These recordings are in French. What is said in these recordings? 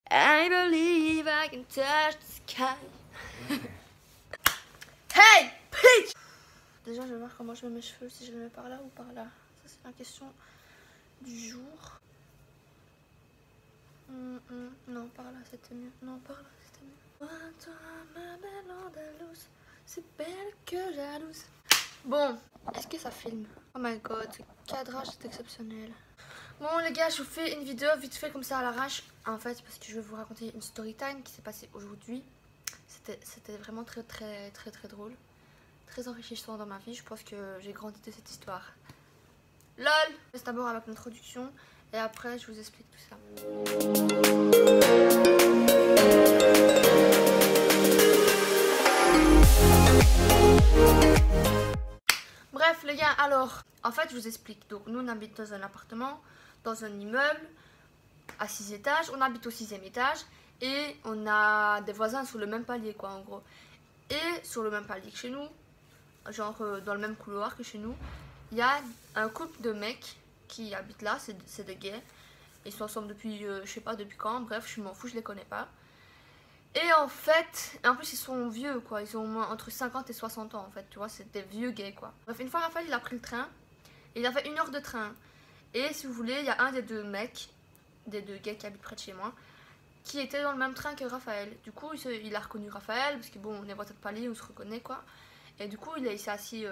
I believe I can touch the sky. Hey, bitch! Déjà, je vais voir comment je mets mes cheveux, si je les mets par là ou par là. Ça, c'est la question du jour. Non, par là, c'était mieux. Non, par là, c'était mieux. Oh, toi, ma belle Andalouse, c'est belle que jalouse. Bon, est-ce que ça filme? Oh my god, ce cadrage est exceptionnel. Bon les gars, je vous fais une vidéo vite fait comme ça à l'arrache. En fait, parce que je vais vous raconter une story time qui s'est passée aujourd'hui. C'était vraiment très drôle. Très enrichissant dans ma vie. Je pense que j'ai grandi de cette histoire. LOL! Je laisse d'abord avec l'introduction et après je vous explique tout ça. Bref les gars, alors, en fait je vous explique. Donc nous on habite dans un appartement, dans un immeuble à 6 étages. On habite au 6e étage et on a des voisins sur le même palier quoi en gros. Et sur le même palier que chez nous, genre dans le même couloir que chez nous, il y a un couple de mecs qui habitent là, c'est des gays. Ils sont ensemble depuis, je sais pas depuis quand, bref, je m'en fous, je les connais pas. Et en fait, en plus ils sont vieux quoi, ils ont entre 50 et 60 ans en fait, tu vois, c'est des vieux gays quoi. Bref, une fois Raphaël il a pris le train, et il a fait 1 heure de train. Et si vous voulez, il y a un des deux mecs, des deux gays qui habitent près de chez moi, qui était dans le même train que Raphaël. Du coup, il a reconnu Raphaël, parce que bon, on est voisins de palier, on se reconnaît quoi. Et du coup, il s'est assis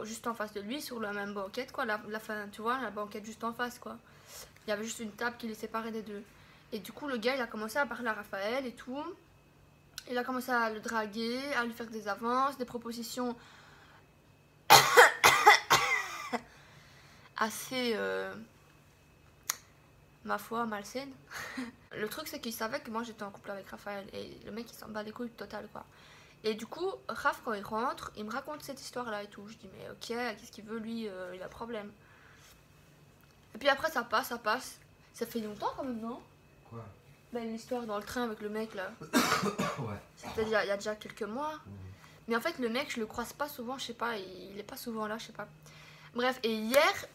juste en face de lui, sur la même banquette quoi, tu vois, la banquette juste en face quoi. Il y avait juste une table qui les séparait des deux. Et du coup, le gars, il a commencé à parler à Raphaël et tout. Il a commencé à le draguer, à lui faire des avances, des propositions assez, ma foi, malsaines. Le truc, c'est qu'il savait que moi, j'étais en couple avec Raphaël. Et le mec, il s'en bat les couilles total, quoi. Et du coup, Raph, quand il rentre, il me raconte cette histoire-là et tout. Je dis, mais ok, qu'est-ce qu'il veut, lui, il a problème. Et puis après, ça passe, ça passe. Ça fait longtemps quand même, non? Quoi? Ben, l'histoire dans le train avec le mec là. Ouais. C'était il y a déjà quelques mois. Mais en fait, le mec, je le croise pas souvent, je sais pas, il est pas souvent là, je sais pas. Bref, et hier,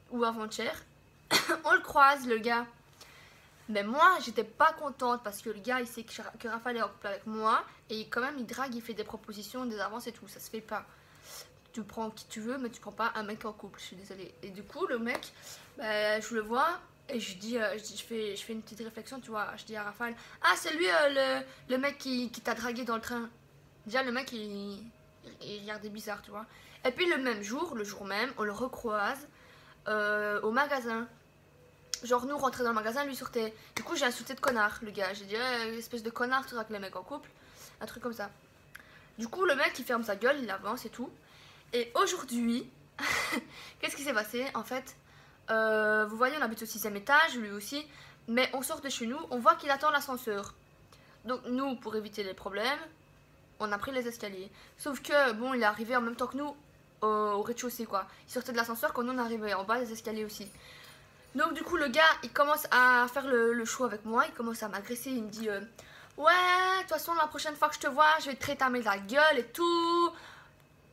ou avant-hier, on le croise, le gars. Mais moi, j'étais pas contente parce que le gars, il sait que Raphaël est en couple avec moi. Et quand même, il drague, il fait des propositions, des avances et tout, ça se fait pas. Tu prends qui tu veux, mais tu prends pas un mec en couple, je suis désolée. Et du coup, le mec, ben, je le vois. Et je fais une petite réflexion, tu vois. Je dis à Raphaël, ah, c'est lui le mec qui t'a dragué dans le train. Déjà, le mec, il regardait bizarre, tu vois. Et puis, le même jour, le jour même, on le recroise au magasin. Genre, nous, rentrer dans le magasin, lui sortait. Du coup, j'ai insulté de connard, le gars. J'ai dit, espèce de connard, tu dragues les mecs en couple. Un truc comme ça. Du coup, le mec, il ferme sa gueule, il avance et tout. Et aujourd'hui, qu'est-ce qui s'est passé? En fait, vous voyez, on habite au 6e étage, lui aussi. Mais on sort de chez nous, on voit qu'il attend l'ascenseur. Donc nous, pour éviter les problèmes, on a pris les escaliers. Sauf que, bon, il est arrivé en même temps que nous au rez-de-chaussée, quoi. Il sortait de l'ascenseur quand nous, on arrivait en bas des escaliers aussi. Donc du coup, le gars, il commence à faire le show avec moi. Il commence à m'agresser, il me dit ouais, de toute façon, la prochaine fois que je te vois, je vais te rétamer la gueule et tout.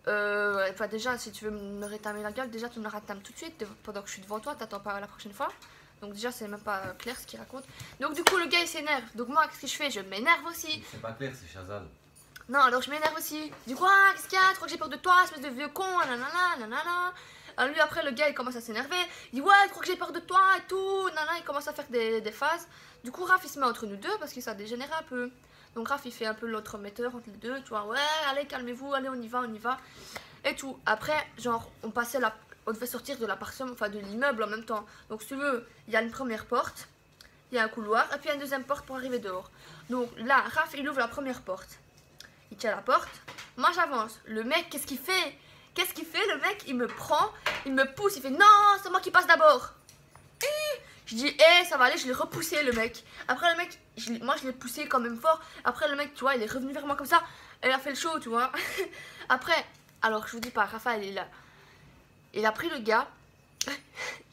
Enfin déjà, si tu veux me rétamer la gueule, déjà tu me la rétames tout de suite pendant que je suis devant toi, t'attends pas la prochaine fois. Donc déjà c'est même pas clair ce qu'il raconte. Donc du coup le gars il s'énerve. Donc moi qu'est-ce que je fais? Je m'énerve aussi. C'est pas clair, c'est Chazal. Non, alors je m'énerve aussi. Du coup qu'est-ce qu'il y a? Tu crois que j'ai peur de toi, espèce de vieux con, nanana, nanana. Alors lui après le gars il commence à s'énerver. Il dit ouais, tu crois que j'ai peur de toi et tout, nanana, il commence à faire des phases. Du coup Raph il se met entre nous deux parce que ça dégénère un peu. Donc Raph il fait un peu l'entremetteur entre les deux, tu vois, ouais, allez calmez-vous, allez on y va, et tout. Après, genre, on devait sortir de l'appartement, enfin de l'immeuble en même temps. Donc si tu veux, il y a une première porte, il y a un couloir, et puis il y a une deuxième porte pour arriver dehors. Donc là, Raph il ouvre la première porte, il tient la porte, moi j'avance. Le mec, qu'est-ce qu'il fait? Le mec, il me prend, il me pousse, il fait non, c'est moi qui passe d'abord. Je dis, ça va aller, je l'ai repoussé le mec. Après le mec, moi je l'ai poussé quand même fort. Après le mec, tu vois, il est revenu vers moi comme ça. Et il a fait le show, tu vois. Après, alors je vous dis pas, Raphaël, il a pris le gars.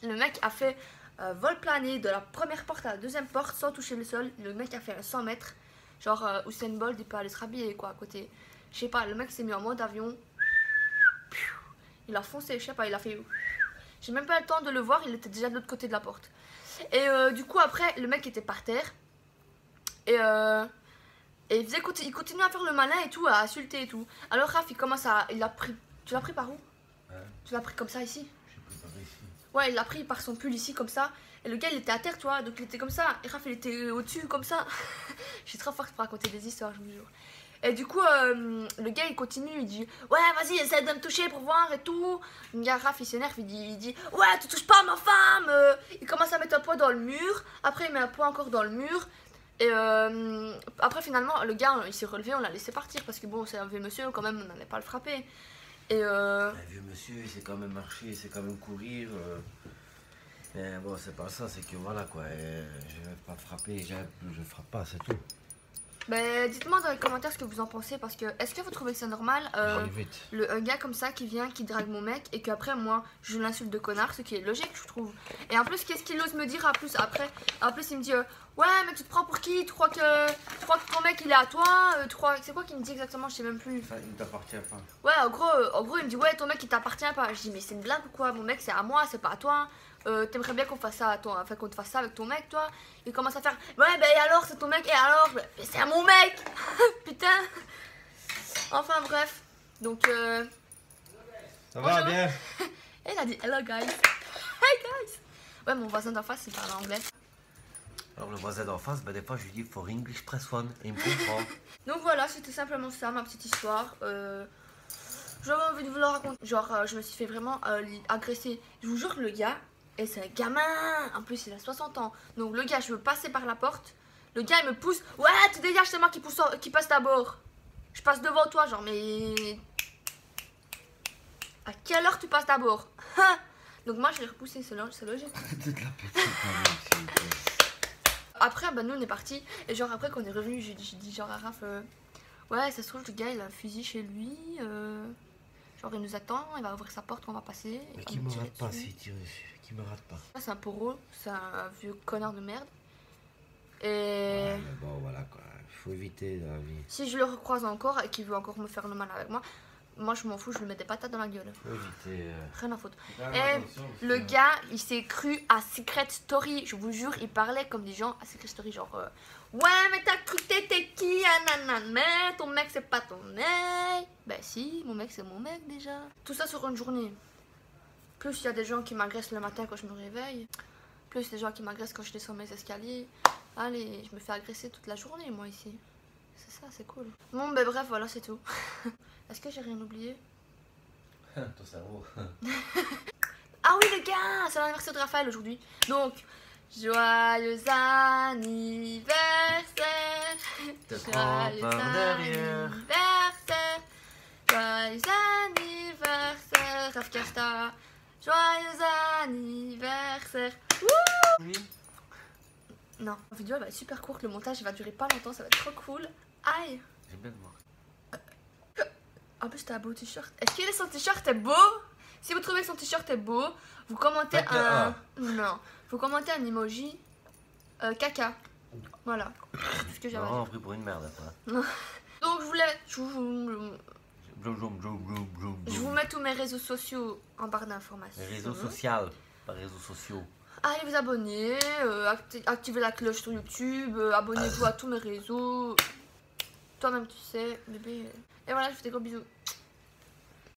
Le mec a fait vol plané de la première porte à la deuxième porte sans toucher le sol. Le mec a fait un 100 mètres. Genre, Usain Bolt, il peut aller se rhabiller quoi à côté. Je sais pas, le mec s'est mis en mode avion. Il a foncé, je sais pas, il a fait... J'ai même pas eu le temps de le voir, il était déjà de l'autre côté de la porte. Et du coup après le mec était par terre. Et il continue à faire le malin et tout, à insulter et tout. Alors Raph, il a pris... Tu l'as pris par où? Tu l'as pris comme ça ici? J'ai pris par ici. Ouais, il l'a pris par son pull ici comme ça. Et le gars il était à terre, tu vois, donc il était comme ça. Et Raph il était au-dessus comme ça. Je suis trop forte pour raconter des histoires, je vous jure. Et du coup, le gars il continue, il dit ouais, vas-y, essaie de me toucher pour voir et tout. Le gars Raph il s'énerve, il dit ouais, tu touches pas à ma femme. Il commence à mettre un poids dans le mur. Après, il met un poids encore dans le mur. Et après, finalement, le gars il s'est relevé, on l'a laissé partir parce que bon, c'est un vieux monsieur, quand même, on n'allait pas le frapper. Et Un vieux monsieur, il sait quand même marcher, il sait quand même courir. Mais bon, c'est pas ça, c'est que voilà quoi. Je vais pas frapper, je frappe pas, c'est tout. bah, dites-moi dans les commentaires ce que vous en pensez parce que est-ce que vous trouvez que c'est normal J'arrive vite. un gars comme ça qui vient, qui drague mon mec et qu'après moi je l'insulte de connard, ce qui est logique je trouve. Et en plus qu'est-ce qu'il ose me dire après il me dit ouais mais tu te prends pour qui, tu crois que ton mec il est à toi, c'est quoi qu'il me dit exactement, je sais même plus. Ça, il t'appartient pas. Ouais en gros il me dit ouais ton mec il t'appartient pas. Je dis mais c'est une blague ou quoi, mon mec c'est à moi, c'est pas à toi. T'aimerais bien qu'on fasse ça à toi, enfin qu'on te fasse ça avec ton mec toi. Il commence à faire ouais ben et alors c'est ton mec et alors mais c'est à mon mec. Putain. Enfin bref. Donc Ça va bien? et il a dit hello guys. Hey guys. Ouais mon voisin d'en face il parle anglais. Alors le voisin d'en face, bah, des fois je lui dis for English press one et il me comprend. Donc voilà, c'était simplement ça ma petite histoire. J'avais envie de vous la raconter. Genre je me suis fait vraiment agresser. Je vous jure que le gars, et c'est un gamin, en plus il a 60 ans. Donc le gars, je veux passer par la porte. Le gars il me pousse. Ouais, tu dégages, c'est moi qui passe d'abord. Je passe devant toi, genre mais... À quelle heure tu passes d'abord? Donc moi je l'ai repoussé, c'est logique. Après, bah, nous on est partis. Et genre après qu'on est revenu, j'ai dit genre à Raph, ouais ça se trouve le gars il a un fusil chez lui. Genre il nous attend, il va ouvrir sa porte, on va passer. Mais qui me rate pas s'il tire dessus? Qui me rate pas? C'est un poro, c'est un vieux connard de merde. Et Ouais, mais bon voilà quoi, il faut éviter dans la vie. si je le recroise encore et qu'il veut encore me faire le mal avec moi, moi je m'en fous, je lui mets des patates dans la gueule. Faut éviter. Rien à foutre. Et le gars, il s'est cru à Secret Story, je vous jure, il parlait comme des gens à Secret Story, genre ouais mais t'as cru que t'étais qui, mais ton mec c'est pas ton mec. Ben si, mon mec c'est mon mec déjà. Tout ça sur une journée. Plus il y a des gens qui m'agressent le matin quand je me réveille. Plus des gens qui m'agressent quand je descends mes escaliers. Allez, je me fais agresser toute la journée moi ici. C'est ça, c'est cool. Bon ben bref, voilà c'est tout. Est-ce que j'ai rien oublié? Ton cerveau. Ah oui les gars, c'est l'anniversaire de Raphaël aujourd'hui. Donc, joyeux anniversaire. Joyeux anniversaire. Joyeux anniversaire, Raph Casta. Joyeux anniversaire. Wouh! Oui. Non, la vidéo elle va être super courte, le montage il va durer pas longtemps, ça va être trop cool. Aïe! J'ai bien de voir. En plus, t'as un beau t-shirt. Est-ce que son t-shirt est beau? Si vous trouvez que son t-shirt est beau, vous commentez un... Non. Vous commentez un emoji caca. Voilà. C'est ce que j'avais à Non, dire. pris pour une merde après. Donc, je vous mets tous mes réseaux sociaux en barre d'informations. Les réseaux sociaux, pas réseaux sociaux. Allez vous abonner, activez la cloche sur YouTube, abonnez-vous à tous mes réseaux. Toi-même tu sais, bébé. Et voilà, je vous fais des gros bisous.